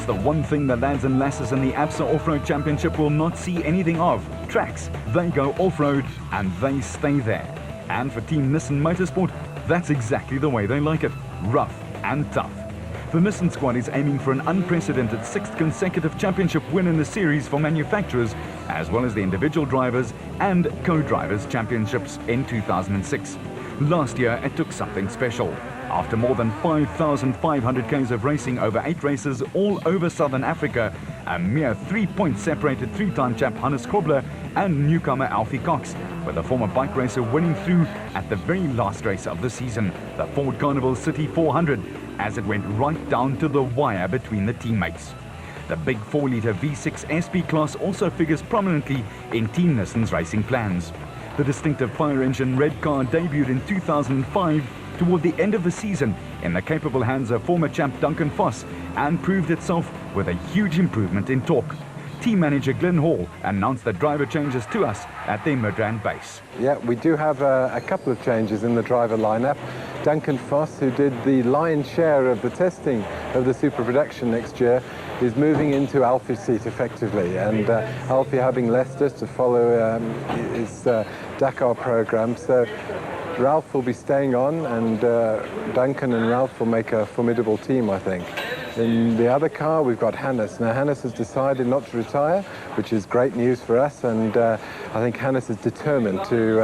the one thing the lads and lasses in the ABSA Off-Road Championship will not see anything of. Tracks, they go off-road and they stay there. And for Team Nissan Motorsport, that's exactly the way they like it. Rough and tough. The Nissan squad is aiming for an unprecedented 6th consecutive championship win in the series for manufacturers, as well as the individual drivers and co-drivers championships in 2006. Last year, it took something special. After more than 5,500 k's of racing over 8 races all over Southern Africa, a mere 3 points separated 3-time champ Hannes Kobler and newcomer Alfie Cox, with the former bike racer winning through at the very last race of the season, the Ford Carnival City 400, as it went right down to the wire between the teammates. The big 4-litre V6 SP class also figures prominently in Team Nissan's racing plans. The distinctive fire engine red car debuted in 2005 toward the end of the season in the capable hands of former champ Duncan Foss and proved itself with a huge improvement in torque. Team manager Glenn Hall announced the driver changes to us at their Midrand base. Yeah, we do have a couple of changes in the driver lineup. Duncan Foss, who did the lion's share of the testing of the Super Production next year, is moving into Alfie's seat effectively, and Alfie having Leicester to follow his Dakar program. So Ralph will be staying on, and Duncan and Ralph will make a formidable team, I think. In the other car, we've got Hannes. Now, Hannes has decided not to retire, which is great news for us, and I think Hannes is determined to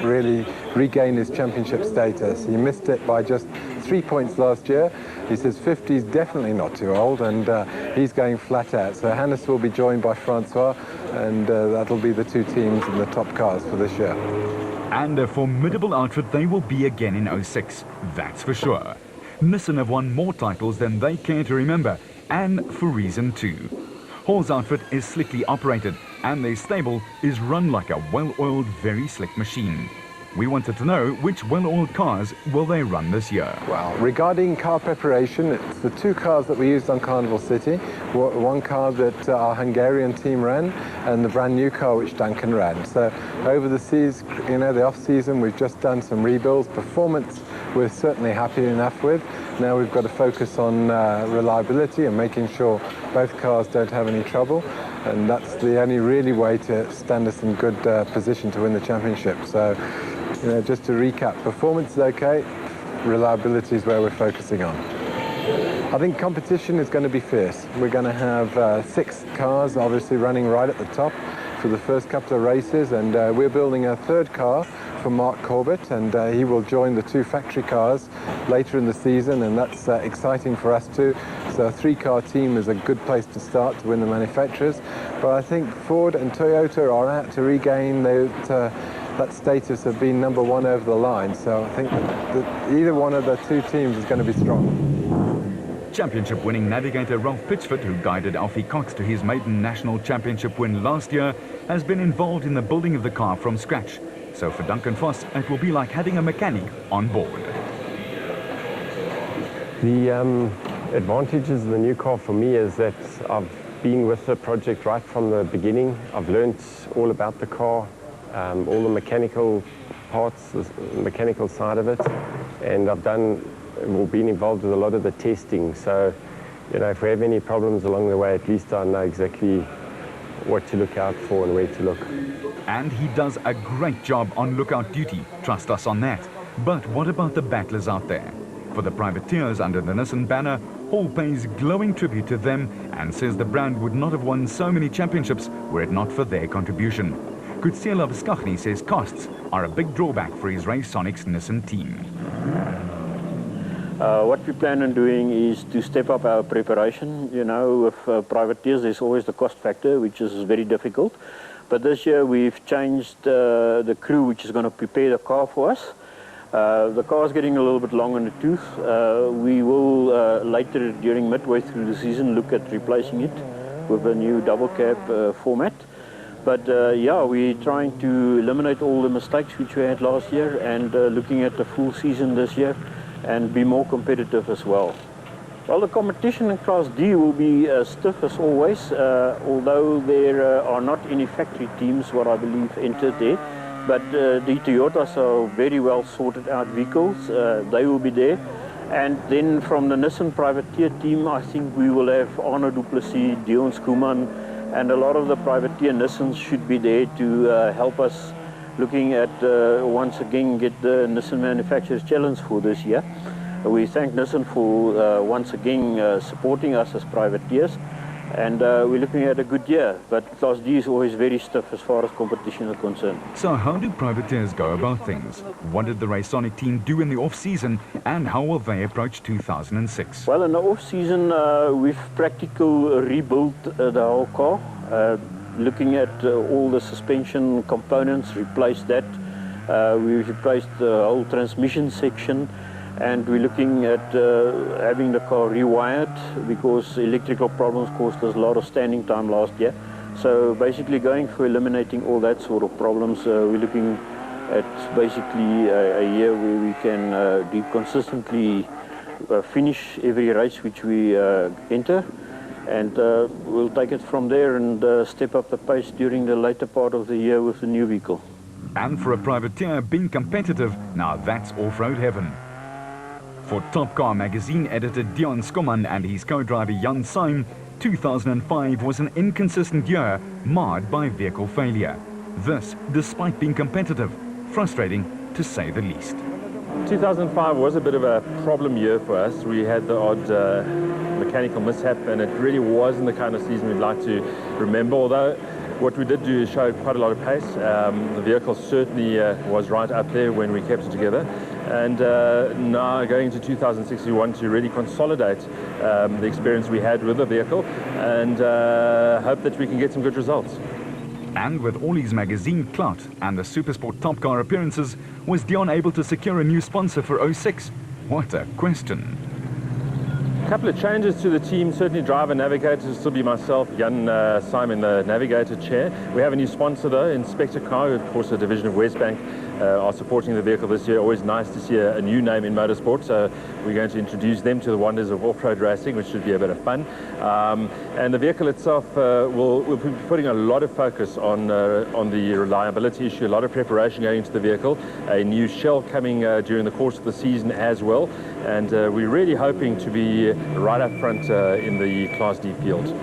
really regain his championship status. He missed it by just 3 points last year. He says 50 is definitely not too old, and he's going flat out. So Hannes will be joined by Francois, and that'll be the two teams in the top cars for this year. And a formidable outfit they will be again in 06, that's for sure. Nissan have won more titles than they care to remember, and for reason too. Hall's outfit is slickly operated, and their stable is run like a well-oiled, very slick machine. We wanted to know which well-oiled cars will they run this year. Well, regarding car preparation, it's the two cars that we used on Carnival City, one car that our Hungarian team ran, and the brand new car which Duncan ran. So over the season, the off-season, we've just done some rebuilds. Performance we're certainly happy enough with. Now we've got to focus on reliability and making sure both cars don't have any trouble, and that's the only really way to stand us in good position to win the championship. So, just to recap, performance is okay, reliability is where we're focusing on. I think competition is going to be fierce. We're going to have 6 cars obviously running right at the top for the first couple of races, and we're building a third car for Mark Corbett, and he will join the 2 factory cars later in the season, and that's exciting for us too. So a 3-car team is a good place to start to win the manufacturers, but I think Ford and Toyota are out to regain that status of being number 1 over the line. So I think that either one of the 2 teams is going to be strong. Championship winning navigator Ralph Pitchford, who guided Alfie Cox to his maiden national championship win last year, has been involved in the building of the car from scratch. So for Duncan Foss, it will be like having a mechanic on board. The advantages of the new car for me is that I've been with the project right from the beginning. I've learned all about the car, all the mechanical parts, the mechanical side of it, and I've been involved with a lot of the testing. So, if we have any problems along the way, at least I know exactly what to look out for and where to look. And he does a great job on lookout duty, trust us on that. But what about the battlers out there? For the privateers under the Nissan banner, Hall pays glowing tribute to them and says the brand would not have won so many championships were it not for their contribution. Kutsela Skachny says costs are a big drawback for his Racesonics Nissan team. What we plan on doing is to step up our preparation. With privateers, there's always the cost factor, which is very difficult. But this year we've changed the crew which is going to prepare the car for us. The car is getting a little bit long in the tooth. We will later, during midway through the season, look at replacing it with a new double cab format. But we're trying to eliminate all the mistakes which we had last year, and looking at the full season this year and be more competitive as well. Well, the competition in Class D will be stiff as always, although there are not any factory teams, what I believe, entered there. But the Toyotas are very well sorted out vehicles. They will be there. And then from the Nissan privateer team, I think we will have Arno Du Plessis, Dion Schoeman, and a lot of the privateer Nissans should be there to help us looking at once again get the Nissan Manufacturers Challenge for this year. We thank Nissan for once again supporting us as privateers, and we're looking at a good year, but Class D is always very stiff as far as competition is concerned. So how do privateers go about things? What did the Raconic team do in the off-season, and how will they approach 2006? Well, in the off-season, we've practically rebuilt the whole car, looking at all the suspension components, replaced that. We've replaced the whole transmission section, and we're looking at having the car rewired because electrical problems caused us a lot of standing time last year. So basically going for eliminating all that sort of problems, we're looking at basically a year where we can consistently finish every race which we enter, and we'll take it from there and step up the pace during the later part of the year with the new vehicle. And for a privateer, being competitive, now that's off-road heaven. For Top Car magazine editor Dion Schoeman and his co-driver Jan Syme, 2005 was an inconsistent year marred by vehicle failure. This despite being competitive, frustrating to say the least. 2005 was a bit of a problem year for us. We had the odd mechanical mishap, and it really wasn't the kind of season we'd like to remember, although what we did do is show quite a lot of pace. The vehicle certainly was right up there when we kept it together. And now going into 2006, we want to really consolidate the experience we had with the vehicle and hope that we can get some good results. And with all his magazine clout and the Supersport Top Car appearances, was Dion able to secure a new sponsor for 06? What a question. A couple of changes to the team, certainly driver, navigator will still be myself, Jan Syme in the navigator chair. We have a new sponsor though, Inspector Car, of course a division of Westbank, are supporting the vehicle this year. Always nice to see a new name in motorsport, so we're going to introduce them to the wonders of off-road racing, which should be a bit of fun. And the vehicle itself, we'll be putting a lot of focus on the reliability issue, a lot of preparation going into the vehicle, a new shell coming during the course of the season as well, and we're really hoping to be right up front in the Class D field.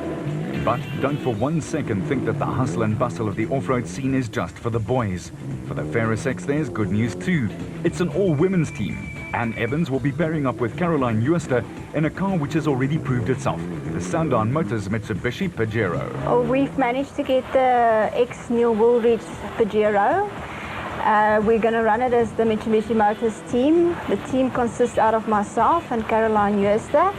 But don't for 1 second think that the hustle and bustle of the off-road scene is just for the boys. For the fairer sex, there's good news too. It's an all-women's team. Anne Evans will be pairing up with Caroline Jooste in a car which has already proved itself, the Sandown Motors Mitsubishi Pajero. Oh, we've managed to get the ex-Neil Woolridge Pajero. We're going to run it as the Mitsubishi Motors team. The team consists out of myself and Caroline Jooste.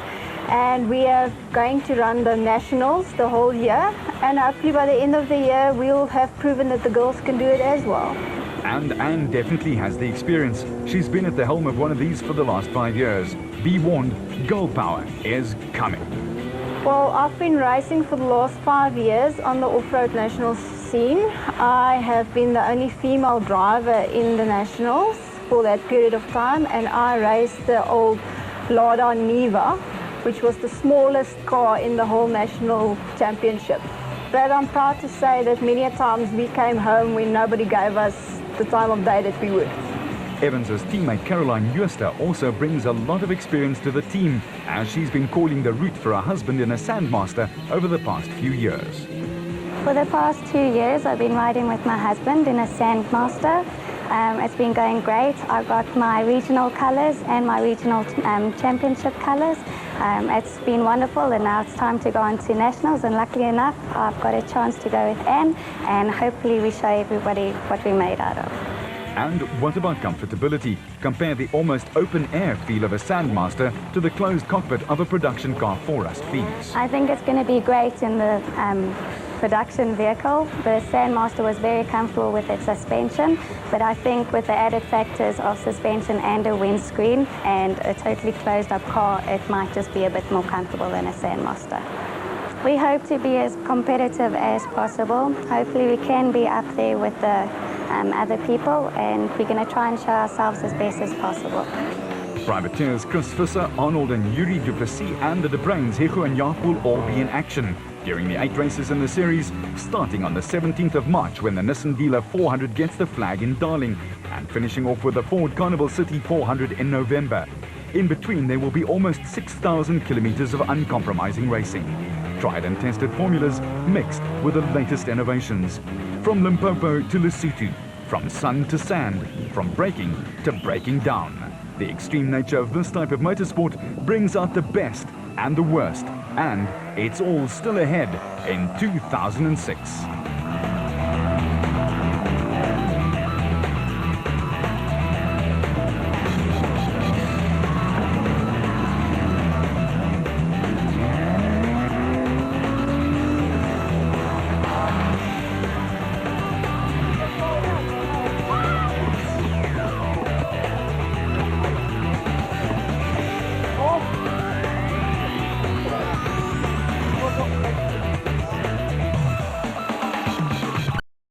And we are going to run the nationals the whole year, and hopefully by the end of the year we'll have proven that the girls can do it as well. And Anne definitely has the experience. She's been at the helm of one of these for the last 5 years. Be warned, girl power is coming. Well, I've been racing for the last 5 years on the off-road nationals scene. I have been the only female driver in the nationals for that period of time, and I raced the old Lada Niva, which was the smallest car in the whole national championship. But I'm proud to say that many a times we came home when nobody gave us the time of day that we would. Evans's teammate Caroline Jooste also brings a lot of experience to the team, as she's been calling the route for her husband in a Sandmaster over the past few years. For the past 2 years I've been riding with my husband in a Sandmaster. It's been going great. I got my regional colours and my regional championship colours. It's been wonderful, and now it's time to go on to nationals, and luckily enough I've got a chance to go with Anne, and hopefully we show everybody what we're made out of. And what about comfortability? Compare the almost open-air feel of a Sandmaster to the closed cockpit of a production car for us fees. I think it's going to be great in the production vehicle. The Sandmaster was very comfortable with its suspension, but I think with the added factors of suspension and a windscreen and a totally closed up car, it might just be a bit more comfortable than a Sandmaster. We hope to be as competitive as possible. Hopefully we can be up there with the other people, and we're going to try and show ourselves as best as possible. Privateers Chris Visser, Arnold and Yuri Du Plessis and the De Bruins, Hugo and Jaap will all be in action during the 8 races in the series, starting on the 17th of March when the Nissan Dealer 400 gets the flag in Darling, and finishing off with the Ford Carnival City 400 in November. In between, there will be almost 6,000 kilometers of uncompromising racing. Tried and tested formulas mixed with the latest innovations. From Limpopo to Lesotho, from sun to sand, from braking to breaking down. The extreme nature of this type of motorsport brings out the best and the worst, and it's all still ahead in 2006.